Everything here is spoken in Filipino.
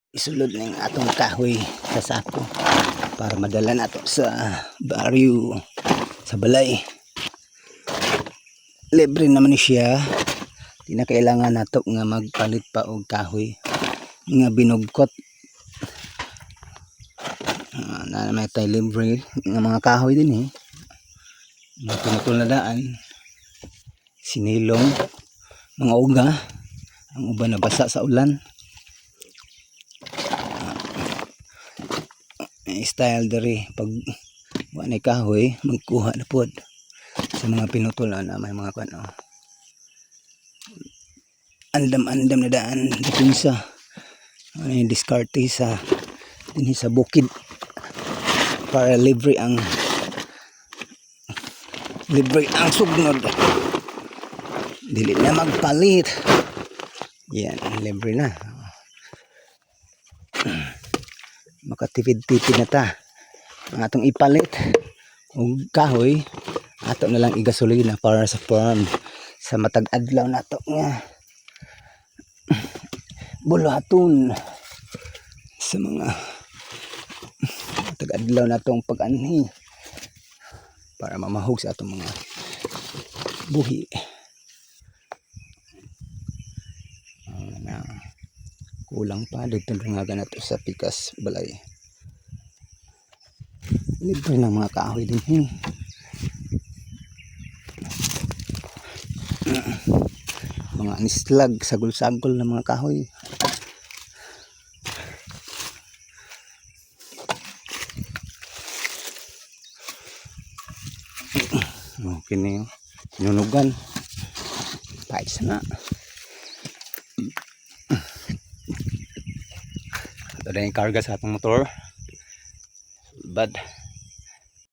isulod ng atong kahoy sa sako para madala nato sa baryo sa balay. Libre naman siya, di na kailangan nato nga magpalit pa og kahoy nga binugkot. Na may tayo libre nga mga kahoy din mga pinatuladaan, sinilong, mga uga, ang uban na basa sa ulan. Style diri pag wanay kahoy magkuha na pod sa mga pinutulan na may mga kuno. Andam-andam na daan dito sa ay diskarte sa dinhi sa bukid para libre ang sugnod. Dili na magpalit. Yan, libre na. Makatipid-tipid na ta. Ang atong ipalit og kahoy ato na lang igasolina para sa farm sa matag adlaw nato nga bulaton sa mga matag adlaw natong pag-anhi para mamahog sa atong mga buhi. Kulang pa dito nga nato sa pikas balay. Libre ng mga kahoy din mga anislag, sagol-sagol na mga kahoy. Okay na yung nunugan. Pahit sana. Ito na yung karga sa atong motor. Bad.